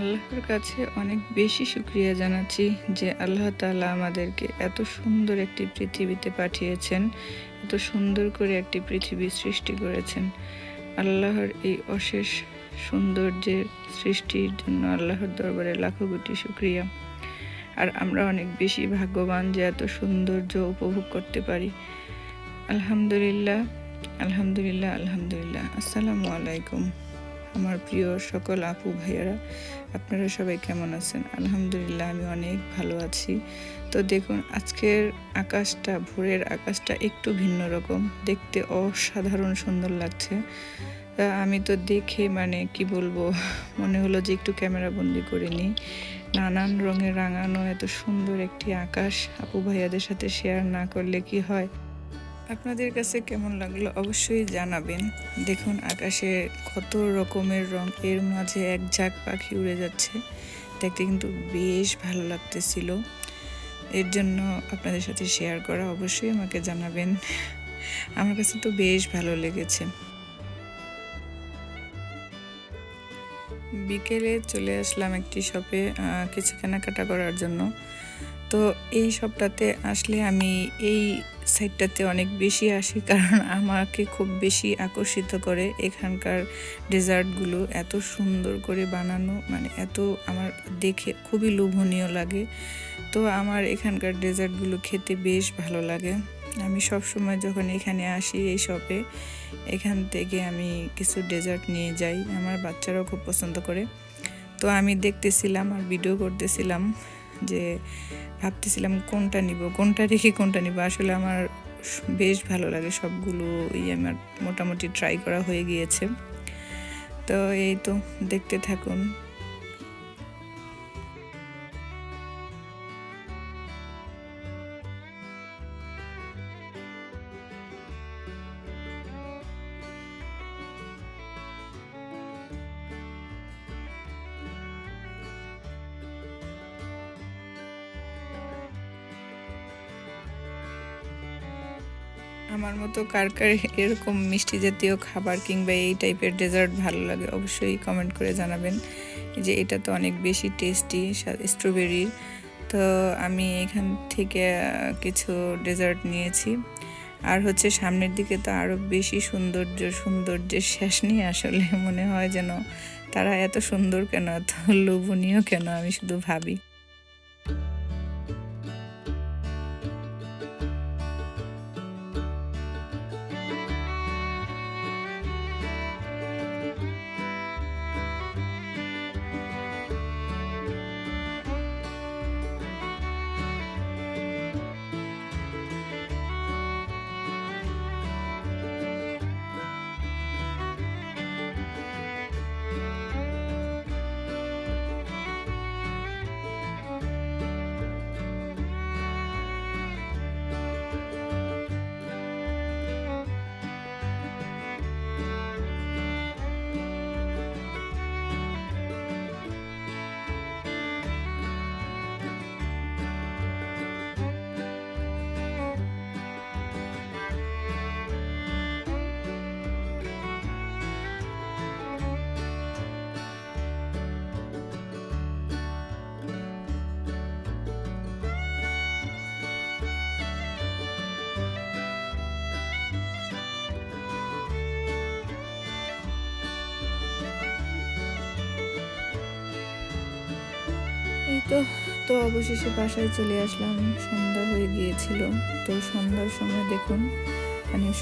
আল্লাহর কাছে অনেক বেশি শুকরিয়া জানাচ্ছি যে আল্লাহ তাআলা আমাদেরকে এত সুন্দর একটি পৃথিবীতে পাঠিয়েছেন, এত সুন্দর করে একটি পৃথিবী সৃষ্টি করেছেন। আল্লাহর এই অশেষ সৌন্দর্যের সৃষ্টির জন্য আল্লাহর দরবারে লাখো কোটি শুকরিয়া। আর আমরা অনেক বেশি ভাগ্যবান যে এত সৌন্দর্য উপভোগ করতে পারি। আলহামদুলিল্লাহ, আলহামদুলিল্লাহ, আলহামদুলিল্লাহ। আসসালামু আলাইকুম আমার প্রিয় সকল আপু ভাইয়ারা, আপনারা সবাই কেমন আছেন? আলহামদুলিল্লাহ আমি অনেক ভালো আছি। তো দেখুন, আজকের আকাশটা, ভোরের আকাশটা একটু ভিন্ন রকম, দেখতে অসাধারণ সুন্দর লাগছে। আমি তো দেখে কি বলবো, মনে হলো যে একটু ক্যামেরা বন্দি করে নিই। নানান রঙে রাঙানো এত সুন্দর একটি আকাশ আপু ভাইয়াদের সাথে শেয়ার না করলে কি হয়। আপনাদের কাছে কেমন লাগলো অবশ্যই জানাবেন। দেখুন আকাশে কত রকমের রং, এর মাঝে এক ঝাঁক পাখি উড়ে যাচ্ছে, দেখতে কিন্তু বেশ ভালো লাগতেছিল। এর জন্য আপনাদের সাথে শেয়ার করা, অবশ্যই আমাকে জানাবেন। আমার কাছে তো বেশ ভালো লেগেছে। বিকেলে চলে আসলাম একটি শপে কিছু কেনাকাটা করার জন্য। তো এই শপটাতে আসলে আমি এই সাইডটাতে অনেক বেশি আসি, কারণ আমাকে খুব বেশি আকর্ষিত করে এখানকার ডেজার্টগুলো। এত সুন্দর করে বানানো, এত আমার দেখে খুবই লোভনীয় লাগে। তো আমার এখানকার ডেজার্টগুলো খেতে বেশ ভালো লাগে। আমি সব সময় যখন এখানে আসি এই শপে, এখান থেকে আমি কিছু ডেজার্ট নিয়ে যাই। আমার বাচ্চারাও খুব পছন্দ করে। তো আমি দেখতেছিলাম আর ভিডিও করতেছিলাম, যে ভাবতেছিলাম কোনটা নিব, কোনটা রেখে কোনটা নিব। আসলে আমার বেশ ভালো লাগে সবগুলো, আমার মোটামুটি ট্রাই করা হয়ে গিয়েছে। তো এই তো দেখতে থাকুন। আমার মতো কার কার এরকম মিষ্টি জাতীয় খাবার কিংবা এই টাইপের ডেজার্ট ভালো লাগে অবশ্যই কমেন্ট করে জানাবেন। যে এটা তো অনেক বেশি টেস্টি, স্ট্রবেরির। তো আমি এখান থেকে কিছু ডেজার্ট নিয়েছি। আর সামনের দিকে তো আরও বেশি সৌন্দর্যের শেষ নেই। আসলে মনে হয় যেন তারা এত সুন্দর কেন, এত লোভনীয় কেন, আমি শুধু ভাবি। এই তো অবশেষে বাসায় চলে আসলাম। সন্ধ্যা হয়ে গিয়েছিল। তো সন্ধ্যার সময় দেখুন,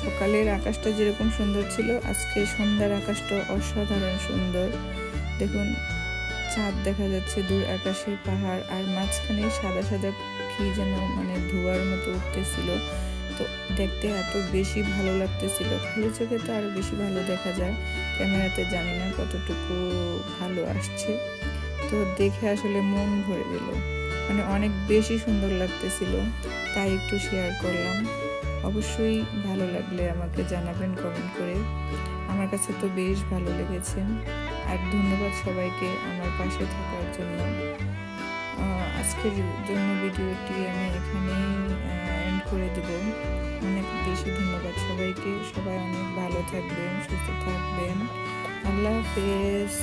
সকালের আকাশটা যেরকম সুন্দর ছিল, আজকে সন্ধ্যার আকাশটা অসাধারণ সুন্দর। দেখুন চাঁদ দেখা যাচ্ছে দূর আকাশে, পাহাড়, আর মাঝখানে সাদা সাদা কি যেন ধোঁয়ার মতো উঠতেছিল। তো দেখতে এত বেশি ভালো লাগতেছিল। খালি চোখে তো আরো বেশি ভালো দেখা যায়, ক্যামেরাতে জানি না কতটুকু ভালো আসছে। তো দেখে আসলে মন ভরে গেল, অনেক বেশি সুন্দর লাগতেছিল, তাই একটু শেয়ার করলাম। অবশ্যই ভালো লাগলে আমাকে জানাবেন কমেন্ট করে। আমার কাছে তো বেশ ভালো লেগেছে। আর ধন্যবাদ সবাইকে আমার পাশে থাকার জন্য। আজকের জন্য ভিডিওটি আমি এখানেই এন্ড করে দেব। অনেক বেশি ধন্যবাদ সবাইকে। সবাই অনেক ভালো থাকবেন, সুস্থ থাকবেন। আল্লাহ হাফেজ।